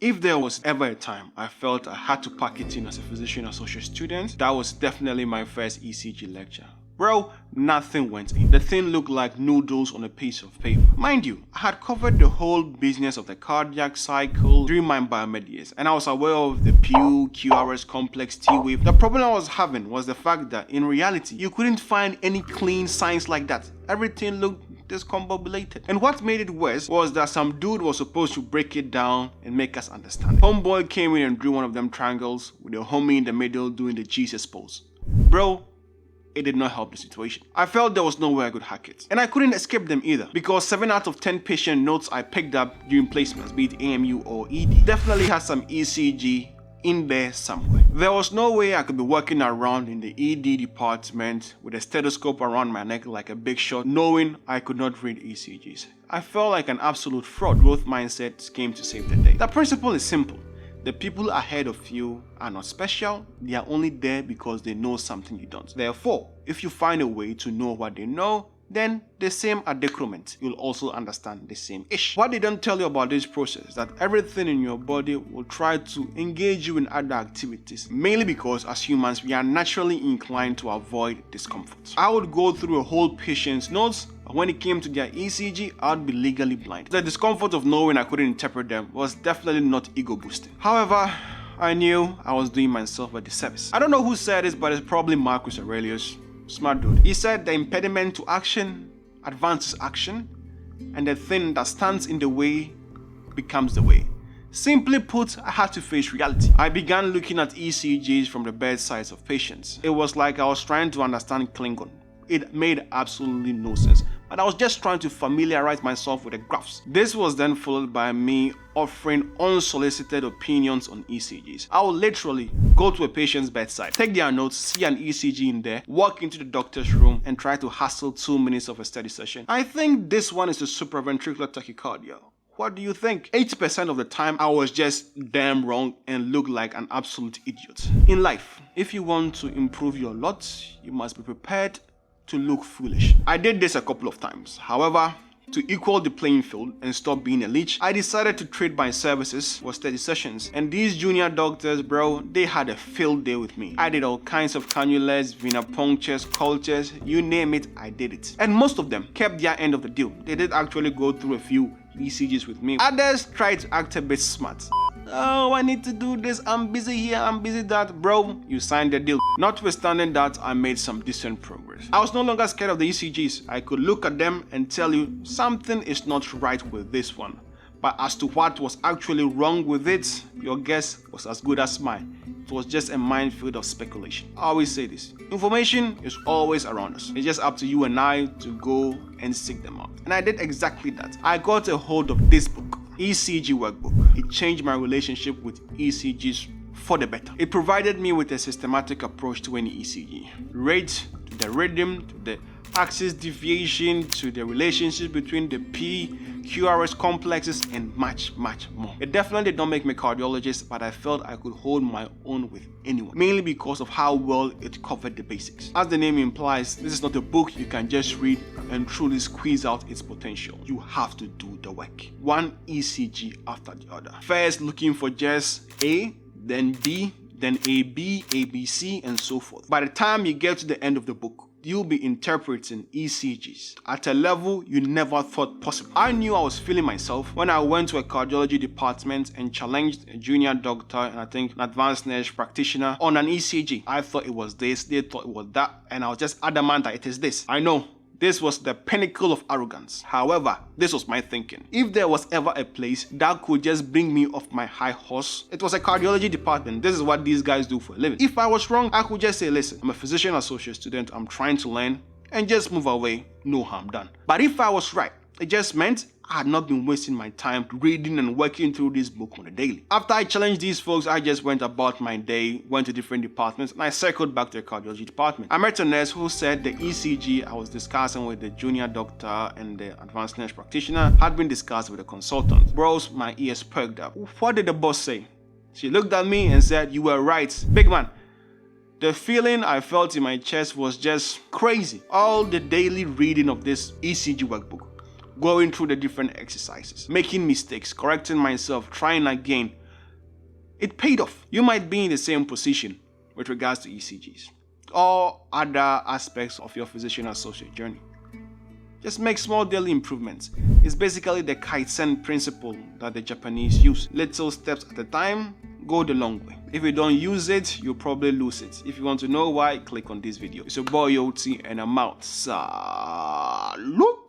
If there was ever a time I felt I had to pack it in as a physician associate student, that was definitely my first ECG lecture. Bro, nothing went in. The thing looked like noodles on a piece of paper. Mind you, I had covered the whole business of the cardiac cycle during my biomed years, and I was aware of the Pew, QRS complex, T-wave. The problem I was having was the fact that in reality, you couldn't find any clean science like that. Everything looked discombobulated. And what made it worse was that some dude was supposed to break it down and make us understand it. Homeboy came in and drew one of them triangles with a homie in the middle doing the Jesus pose. Bro, it did not help the situation. I felt there was no way I could hack it. And I couldn't escape them either, because 7 out of 10 patient notes I picked up during placements, be it AMU or ED, definitely had some ECG in there somewhere. There was no way I could be walking around in the ED department with a stethoscope around my neck like a big shot, knowing I could not read ECGs. I felt like an absolute fraud. Growth mindset came to save the day. The principle is simple. The people ahead of you are not special, they are only there because they know something you don't. Therefore, if you find a way to know what they know, then the same at decrement, you'll also understand the same ish. What they don't tell you about this process is that everything in your body will try to engage you in other activities, mainly because as humans, we are naturally inclined to avoid discomfort. I would go through a whole patient's notes, but when it came to their ECG, I'd be legally blind. The discomfort of knowing I couldn't interpret them was definitely not ego boosting. However, I knew I was doing myself a disservice. I don't know who said this, but it's probably Marcus Aurelius. Smart dude. He said the impediment to action advances action, and the thing that stands in the way becomes the way. Simply put, I had to face reality. I began looking at ECGs from the bedsides of patients. It was like I was trying to understand Klingon. It made absolutely no sense, but I was just trying to familiarize myself with the graphs. This was then followed by me offering unsolicited opinions on ECGs. I would literally go to a patient's bedside, take their notes, see an ECG in there, walk into the doctor's room and try to hustle 2 minutes of a study session. I think this one is a supraventricular tachycardia. What do you think? 80% of the time, I was just damn wrong and looked like an absolute idiot. In life, if you want to improve your lot, you must be prepared to look foolish. I did this a couple of times. However, to equal the playing field and stop being a leech, I decided to trade my services for study sessions. And these junior doctors, bro, they had a field day with me. I did all kinds of cannulas, venipunctures, cultures, you name it, I did it. And most of them kept their end of the deal. They did actually go through a few ECGs with me. Others tried to act a bit smart. Oh, I need to do this, I'm busy here, I'm busy that. Bro, you signed the deal. Notwithstanding that, I made some decent progress. I was no longer scared of the ECGs. I could look at them and tell you something is not right with this one. But as to what was actually wrong with it, your guess was as good as mine. It was just a minefield of speculation. I always say this, information is always around us. It's just up to you and I to go and seek them out. And I did exactly that. I got a hold of this book, ECG Workbook. It changed my relationship with ECGs for the better. It provided me with a systematic approach to any ECG. Rate, to the rhythm, to the axis deviation, to the relationship between the P, QRS complexes, and much more. It definitely did not make me a cardiologist, but I felt I could hold my own with anyone, mainly because of how well it covered the basics. As the name implies, this is not a book you can just read and truly squeeze out its potential. You have to do the work. One ECG after the other. First looking for just A, then B, then AB, ABC, and so forth. By the time you get to the end of the book, you'll be interpreting ECGs at a level you never thought possible. I knew I was feeling myself when I went to a cardiology department and challenged a junior doctor and I think an advanced nurse practitioner on an ECG. I thought it was this, they thought it was that, and I was just adamant that it is this. I know. This was the pinnacle of arrogance. However, this was my thinking. If there was ever a place that could just bring me off my high horse, it was a cardiology department. This is what these guys do for a living. If I was wrong, I could just say, listen, I'm a physician associate student, I'm trying to learn, and just move away, no harm done. But if I was right, it just meant I had not been wasting my time reading and working through this book on a daily. After I challenged these folks, I just went about my day, went to different departments, and I circled back to the cardiology department. I met a nurse who said the ECG I was discussing with the junior doctor and the advanced nurse practitioner had been discussed with a consultant. Bros, my ears perked up. What did the boss say? She looked at me and said, "You were right, big man." The feeling I felt in my chest was just crazy. All the daily reading of this ECG workbook, going through the different exercises, making mistakes, correcting myself, trying again, It paid off. You might be in the same position with regards to ECGs or other aspects of your physician associate journey. Just make small daily improvements. It's basically the Kaizen principle that the Japanese use. Little steps at a time go the long way. If you don't use it, you'll probably lose it. If you want to know why, click on this video. It's your boy Yoti and I'm out. Salute!